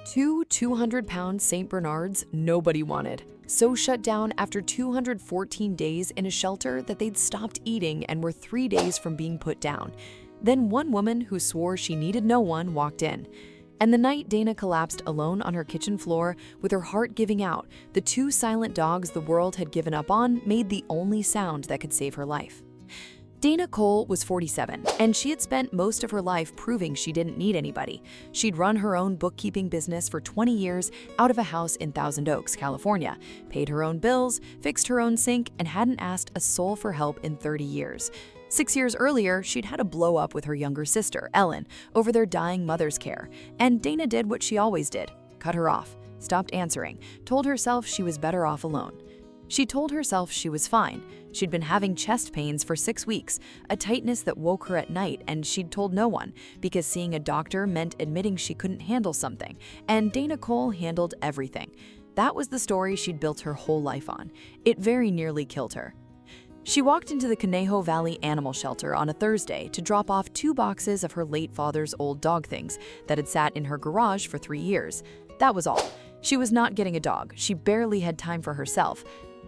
Two 200-pound St. Bernards nobody wanted, so shut down after 214 days in a shelter that they'd stopped eating and were 3 days from being put down. Then one woman who swore she needed no one walked in. And the night Dana collapsed alone on her kitchen floor with her heart giving out, the two silent dogs the world had given up on made the only sound that could save her life. Dana Cole was 47, and she had spent most of her life proving she didn't need anybody. She'd run her own bookkeeping business for 20 years out of a house in Thousand Oaks, California, paid her own bills, fixed her own sink, and hadn't asked a soul for help in 30 years. 6 years earlier, she'd had a blow-up with her younger sister, Ellen, over their dying mother's care, and Dana did what she always did, cut her off, stopped answering, told herself she was better off alone. She told herself she was fine. She'd been having chest pains for 6 weeks, a tightness that woke her at night, and she'd told no one because seeing a doctor meant admitting she couldn't handle something, and Dana Cole handled everything. That was the story she'd built her whole life on. It very nearly killed her. She walked into the Conejo Valley Animal Shelter on a Thursday to drop off 2 boxes of her late father's old dog things that had sat in her garage for 3 years. That was all. She was not getting a dog. She barely had time for herself.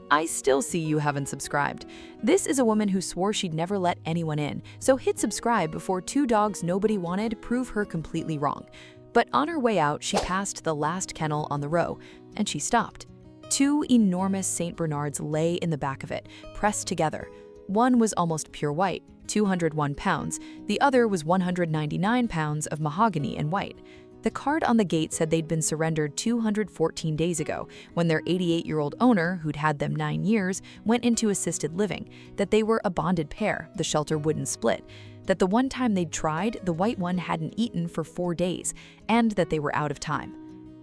I still see you haven't subscribed. This is a woman who swore she'd never let anyone in, so hit subscribe before 2 dogs nobody wanted prove her completely wrong. But on her way out, she passed the last kennel on the row, and she stopped. 2 enormous St. Bernards lay in the back of it, pressed together. One was almost pure white, 201 pounds. The other was 199 pounds of mahogany and white. The card on the gate said they'd been surrendered 214 days ago when their 88-year-old owner, who'd had them 9 years, went into assisted living, that they were a bonded pair, the shelter wouldn't split, that the one time they'd tried, the white one hadn't eaten for 4 days, and that they were out of time.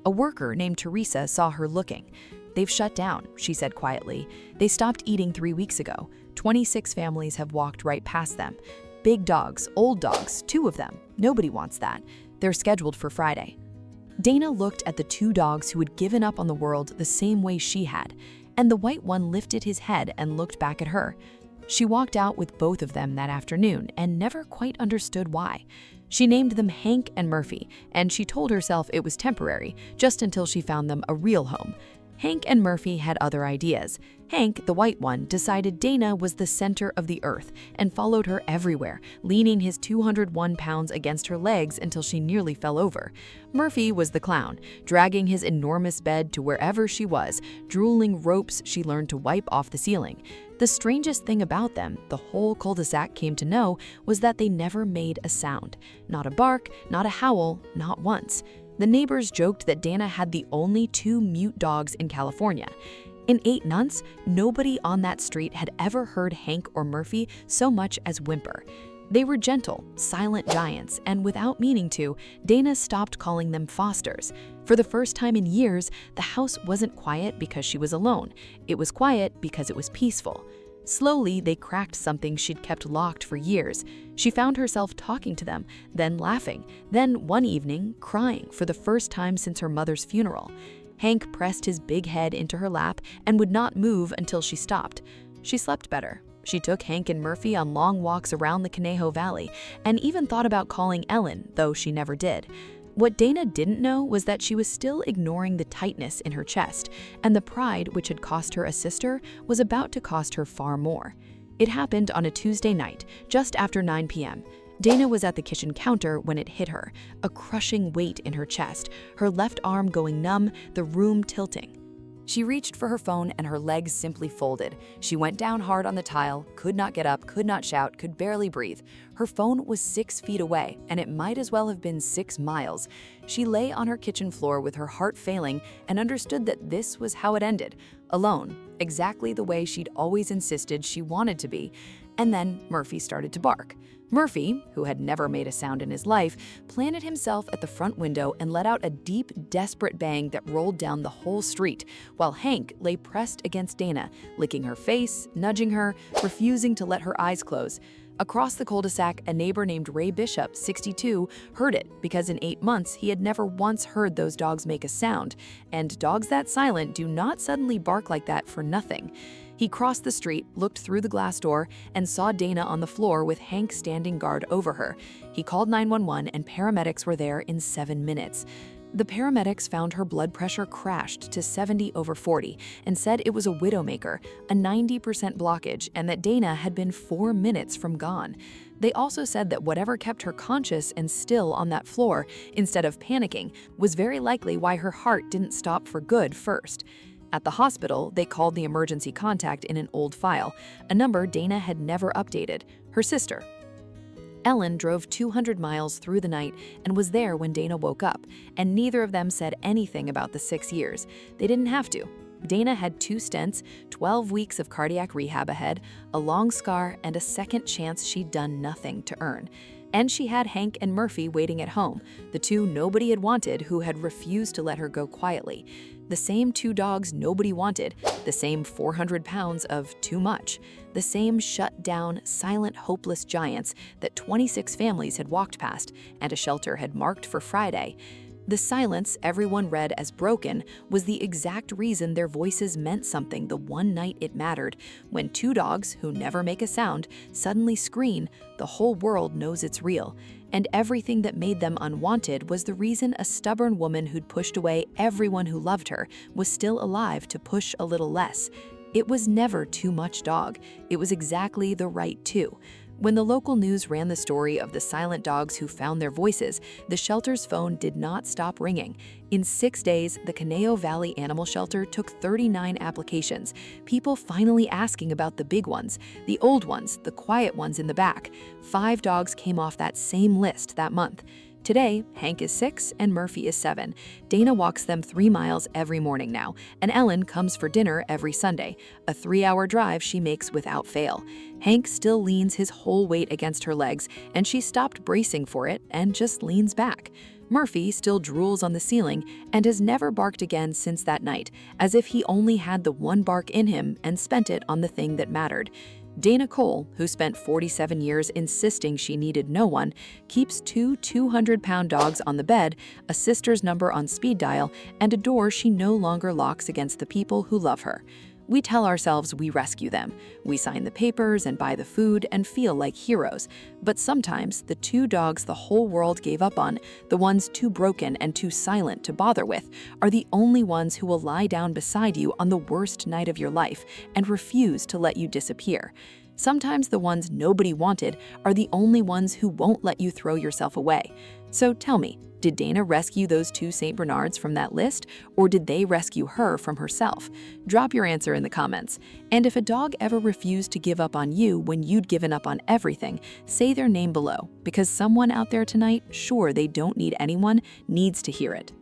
A worker named Teresa saw her looking. "They've shut down," she said quietly. "They stopped eating 3 weeks ago. 26 families have walked right past them. Big dogs, old dogs, 2 of them. Nobody wants that. They're scheduled for Friday." Dana looked at the 2 dogs who had given up on the world the same way she had, and the white one lifted his head and looked back at her. She walked out with both of them that afternoon and never quite understood why. She named them Hank and Murphy, and she told herself it was temporary, just until she found them a real home. Hank and Murphy had other ideas. Hank, the white one, decided Dana was the center of the earth and followed her everywhere, leaning his 201 pounds against her legs until she nearly fell over. Murphy was the clown, dragging his enormous bed to wherever she was, drooling ropes she learned to wipe off the ceiling. The strangest thing about them, the whole cul-de-sac came to know, was that they never made a sound. Not a bark, not a howl, not once. The neighbors joked that Dana had the only 2 mute dogs in California. In 8 months, nobody on that street had ever heard Hank or Murphy so much as whimper. They were gentle, silent giants, and without meaning to, Dana stopped calling them Fosters. For the first time in years, the house wasn't quiet because she was alone. It was quiet because it was peaceful. Slowly, they cracked something she'd kept locked for years. She found herself talking to them, then laughing, then one evening, crying for the first time since her mother's funeral. Hank pressed his big head into her lap and would not move until she stopped. She slept better. She took Hank and Murphy on long walks around the Conejo Valley and even thought about calling Ellen, though she never did. What Dana didn't know was that she was still ignoring the tightness in her chest, and the pride which had cost her a sister was about to cost her far more. It happened on a Tuesday night, just after 9 p.m. Dana was at the kitchen counter when it hit her, a crushing weight in her chest, her left arm going numb, the room tilting. She reached for her phone and her legs simply folded. She went down hard on the tile, could not get up, could not shout, could barely breathe. Her phone was 6 feet away, and it might as well have been 6 miles. She lay on her kitchen floor with her heart failing and understood that this was how it ended, alone, exactly the way she'd always insisted she wanted to be. And then Murphy started to bark. Murphy, who had never made a sound in his life, planted himself at the front window and let out a deep, desperate bang that rolled down the whole street, while Hank lay pressed against Dana, licking her face, nudging her, refusing to let her eyes close. Across the cul-de-sac, a neighbor named Ray Bishop, 62, heard it because in 8 months he had never once heard those dogs make a sound, and dogs that silent do not suddenly bark like that for nothing. He crossed the street, looked through the glass door, and saw Dana on the floor with Hank standing guard over her. He called 911 and paramedics were there in 7 minutes. The paramedics found her blood pressure crashed to 70/40 and said it was a widowmaker, a 90% blockage, and that Dana had been 4 minutes from gone. They also said that whatever kept her conscious and still on that floor, instead of panicking, was very likely why her heart didn't stop for good first. At the hospital, they called the emergency contact in an old file, a number Dana had never updated, her sister. Ellen drove 200 miles through the night and was there when Dana woke up, and neither of them said anything about the 6 years. They didn't have to. Dana had 2 stents, 12 weeks of cardiac rehab ahead, a long scar, and a second chance she'd done nothing to earn. And she had Hank and Murphy waiting at home, the 2 nobody had wanted who had refused to let her go quietly. The same 2 dogs nobody wanted, the same 400 pounds of too much, the same shut-down, silent, hopeless giants that 26 families had walked past and a shelter had marked for Friday. The silence everyone read as broken was the exact reason their voices meant something the one night it mattered. When 2 dogs, who never make a sound, suddenly scream, the whole world knows it's real. And everything that made them unwanted was the reason a stubborn woman who'd pushed away everyone who loved her was still alive to push a little less. It was never too much dog. It was exactly the right 2. When the local news ran the story of the silent dogs who found their voices, the shelter's phone did not stop ringing. In 6 days, the Conejo Valley Animal Shelter took 39 applications, people finally asking about the big ones, the old ones, the quiet ones in the back. 5 dogs came off that same list that month. Today, Hank is 6 and Murphy is 7. Dana walks them 3 miles every morning now, and Ellen comes for dinner every Sunday, a 3-hour drive she makes without fail. Hank still leans his whole weight against her legs, and she stopped bracing for it and just leans back. Murphy still drools on the ceiling and has never barked again since that night, as if he only had the one bark in him and spent it on the thing that mattered. Dana Cole, who spent 47 years insisting she needed no one, keeps 2 200-pound dogs on the bed, a sister's number on speed dial, and a door she no longer locks against the people who love her. We tell ourselves we rescue them. We sign the papers and buy the food and feel like heroes. But sometimes the 2 dogs the whole world gave up on, the ones too broken and too silent to bother with, are the only ones who will lie down beside you on the worst night of your life and refuse to let you disappear. Sometimes the ones nobody wanted are the only ones who won't let you throw yourself away. So tell me, did Dana rescue those 2 St. Bernards from that list, or did they rescue her from herself? Drop your answer in the comments. And if a dog ever refused to give up on you when you'd given up on everything, say their name below, because someone out there tonight, sure they don't need anyone, needs to hear it.